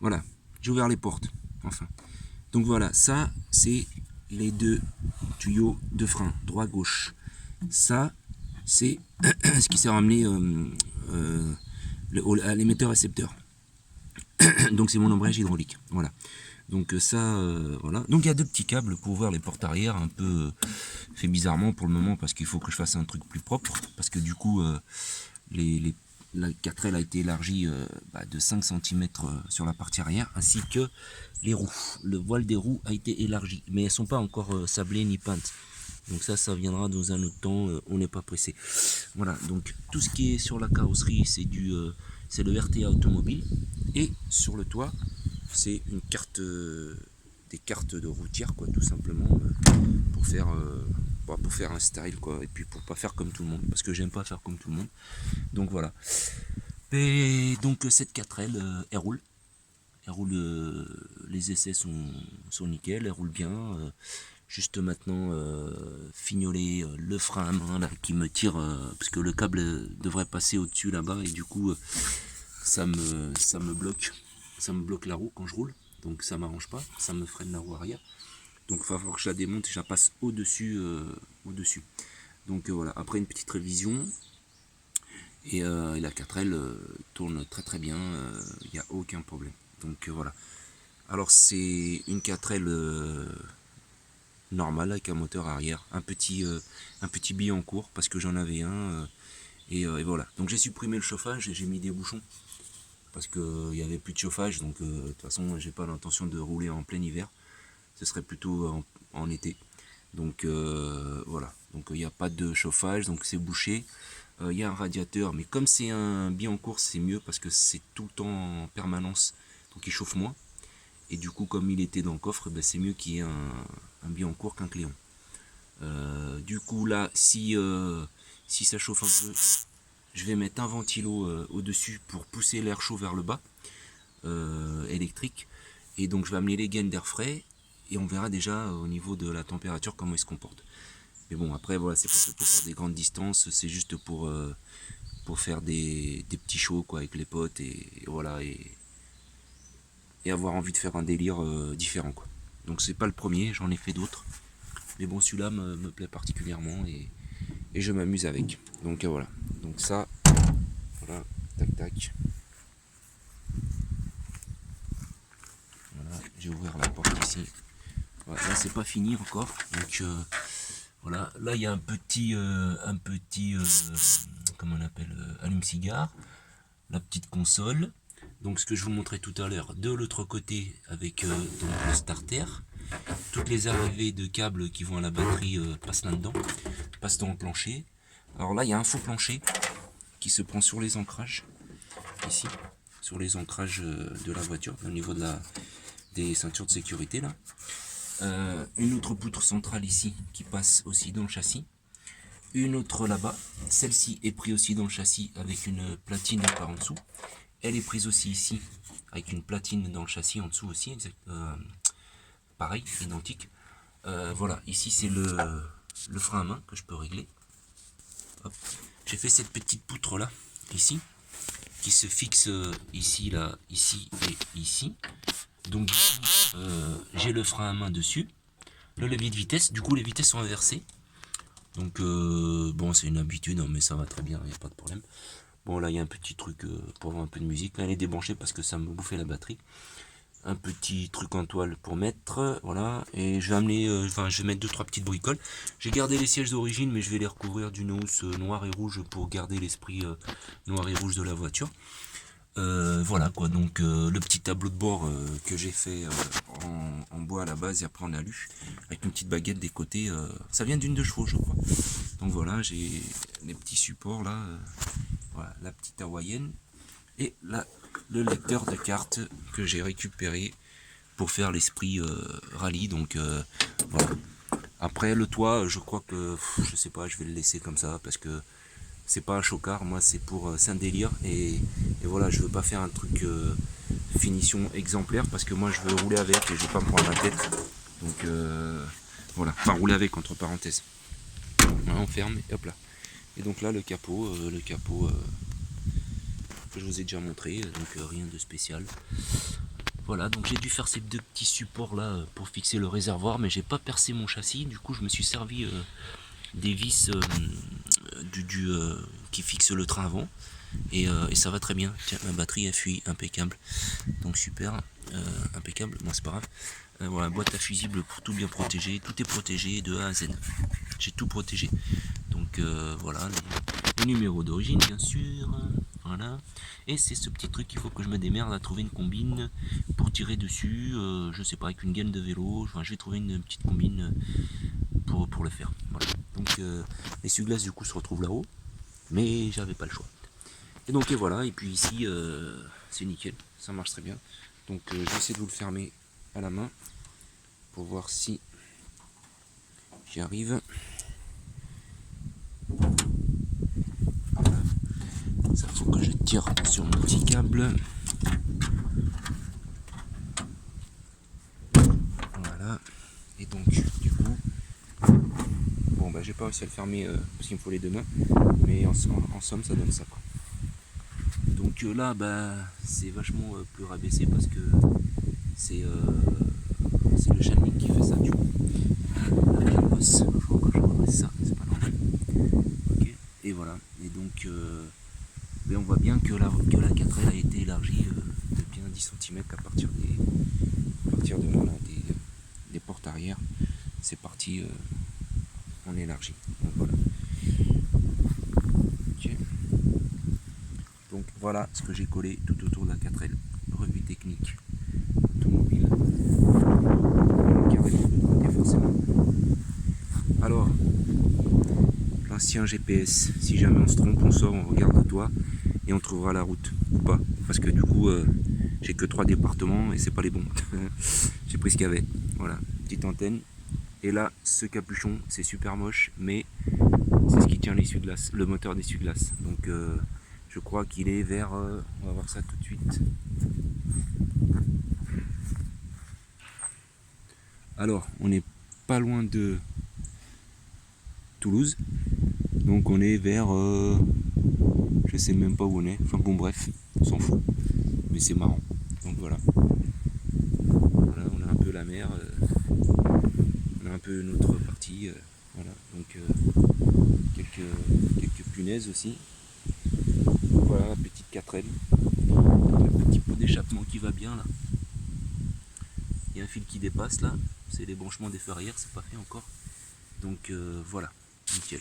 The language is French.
Voilà, j'ai ouvert les portes, enfin. Donc voilà, ça, c'est les deux tuyaux de frein, droit-gauche. Ça, c'est ce qui sert à amener l'émetteur-récepteur. Donc c'est mon embrayage hydraulique. Voilà. Donc ça, voilà. Donc il y a deux petits câbles pour ouvrir les portes arrière, un peu fait bizarrement pour le moment parce qu'il faut que je fasse un truc plus propre. Parce que du coup, la 4L a été élargie de 5 cm sur la partie arrière, ainsi que les roues. Le voile des roues a été élargi, mais elles ne sont pas encore sablées ni peintes. Donc ça viendra dans un autre temps, on n'est pas pressé. Voilà, donc tout ce qui est sur la carrosserie, c'est le RTA automobile. Et sur le toit, c'est une carte, des cartes de routière, quoi, tout simplement, pour faire un style, quoi, et puis pour pas faire comme tout le monde, parce que j'aime pas faire comme tout le monde. Donc voilà. Et donc cette 4L, elle roule. Elle roule, les essais sont nickel, elle roule bien. Juste maintenant, fignoler le frein à main là, qui me tire, parce que le câble devrait passer au-dessus là-bas, et du coup, ça me bloque. Ça me bloque la roue quand je roule, donc ça m'arrange pas, ça me freine la roue arrière. Donc il va falloir que je la démonte et je la passe au-dessus. Au-dessus. Donc voilà, après une petite révision, et la 4L tourne très très bien, il n'y a aucun problème. Donc voilà. Alors c'est une 4L normale avec un moteur arrière, un petit billet en cours parce que j'en avais un, et voilà. Donc j'ai supprimé le chauffage et j'ai mis des bouchons parce qu'il n'y avait plus de chauffage, donc de toute façon j'ai pas l'intention de rouler en plein hiver, ce serait plutôt en été. Donc voilà, donc il n'y a pas de chauffage, donc c'est bouché. Il y a un radiateur, mais comme c'est un billet en course, c'est mieux parce que c'est tout le temps en permanence, donc il chauffe moins. Et du coup, comme il était dans le coffre, ben, c'est mieux qu'il y ait un billet en cours qu'un Cléon. Du coup, là, si ça chauffe un peu, je vais mettre un ventilo au-dessus pour pousser l'air chaud vers le bas, électrique. Et donc, je vais amener les gaines d'air frais et on verra déjà au niveau de la température comment il se comporte. Mais bon, après, voilà, c'est pas pour faire des grandes distances, c'est juste pour faire des petits shows quoi, avec les potes et voilà, et avoir envie de faire un délire différent, quoi. Donc, c'est pas le premier, j'en ai fait d'autres. Mais bon, celui-là me plaît particulièrement et je m'amuse avec. Donc voilà. Donc ça, voilà, tac tac. Voilà, j'ai ouvert la porte ici. Voilà, là c'est pas fini encore. Donc voilà, là il y a un petit comment on appelle, allume-cigare, la petite console. Donc ce que je vous montrais tout à l'heure, de l'autre côté avec donc le starter. Toutes les arrivées de câbles qui vont à la batterie passent là-dedans, passent dans le plancher. Alors là il y a un faux plancher qui se prend sur les ancrages, ici, sur les ancrages de la voiture, au niveau des ceintures de sécurité là. Une autre poutre centrale ici qui passe aussi dans le châssis. Une autre là-bas, celle-ci est prise aussi dans le châssis avec une platine par en dessous. Elle est prise aussi ici avec une platine dans le châssis en dessous aussi, pareil, identique. Voilà, ici c'est le frein à main que je peux régler. J'ai fait cette petite poutre là, ici, qui se fixe ici, là, ici et ici. Donc j'ai le frein à main dessus, le levier de vitesse, du coup les vitesses sont inversées. Donc bon, c'est une habitude, hein, mais ça va très bien, il n'y a pas de problème. Bon, là il y a un petit truc pour avoir un peu de musique. Là elle est débranchée parce que ça me bouffait la batterie. Un petit truc en toile pour mettre, voilà. Et je vais amener, je vais mettre 2-3 petites bricoles. J'ai gardé les sièges d'origine, mais je vais les recouvrir d'une housse noire et rouge pour garder l'esprit noir et rouge de la voiture. Voilà quoi, donc le petit tableau de bord que j'ai fait en bois à la base et après en alu, avec une petite baguette des côtés, ça vient d'une 2 chevaux je crois. Donc voilà, j'ai les petits supports là, voilà, la petite hawaïenne, et là le lecteur de cartes que j'ai récupéré pour faire l'esprit rallye, donc voilà. Après le toit, je crois que, je sais pas, je vais le laisser comme ça parce que c'est pas un chocard, moi c'est un délire et voilà, je veux pas faire un truc finition exemplaire parce que moi je veux rouler avec et je veux pas me prendre la tête. Donc voilà, enfin rouler avec entre parenthèses. Voilà, on ferme et hop là. Et donc là le capot que je vous ai déjà montré, donc rien de spécial. Voilà, donc j'ai dû faire ces deux petits supports là pour fixer le réservoir, mais j'ai pas percé mon châssis. Du coup, je me suis servi des vis qui fixent le train avant. Et ça va très bien. Tiens, la batterie a fui, impeccable. Donc super, impeccable. Bon, c'est pas grave. Voilà, boîte à fusible pour tout bien protéger. Tout est protégé de A à Z. J'ai tout protégé. Donc voilà, les numéros d'origine, bien sûr. Voilà. Et c'est ce petit truc qu'il faut que je me démerde à trouver une combine pour tirer dessus. Je sais pas, avec une gaine de vélo. Enfin, je vais trouver une petite combine pour le faire. Voilà. Donc l'essuie-glace du coup se retrouve là-haut. Mais j'avais pas le choix. Et donc et voilà, et puis ici c'est nickel, ça marche très bien. Donc je vais essayer de vous le fermer à la main pour voir si j'y arrive. Voilà. Ça faut que je tire sur mon petit câble. Voilà. Et donc du coup, bon bah j'ai pas réussi à le fermer parce qu'il me faut les deux mains, mais en somme ça donne ça quoi. Donc là bah c'est vachement plus rabaissé parce que c'est le Shanling qui fait ça du coup. Avec la bosse, il faut encore que je redresse ça, c'est pas normal. Ok, et voilà. Et donc on voit bien que la 4L a été élargie de bien 10 cm à partir de là, des portes arrière. C'est parti, on élargit. Donc voilà. Okay. Donc voilà ce que j'ai collé tout autour de la 4L. Revue technique automobile. Forcément. Alors, l'ancien GPS, si jamais on se trompe, on sort, on regarde à toi et on trouvera la route ou pas. Parce que du coup, j'ai que 3 départements et c'est pas les bons. J'ai pris ce qu'il y avait. Voilà, petite antenne. Et là, ce capuchon, c'est super moche, mais c'est ce qui tient l'essuie-glace, le moteur d'essuie-glace. Donc, je crois qu'il est vers. On va voir ça tout de suite. Alors, on n'est pas loin de Toulouse. Donc, on est vers. Je sais même pas où on est. Enfin, bon, bref, on s'en fout. Mais c'est marrant. Donc, voilà. Voilà, on a un peu la mer. On a un peu notre partie. Voilà. Donc, quelques punaises aussi. Voilà, la petite 4L. Le petit pot d'échappement qui va bien là. Il y a un fil qui dépasse là. C'est les branchements des feux arrière, c'est pas fait encore. Donc voilà, nickel.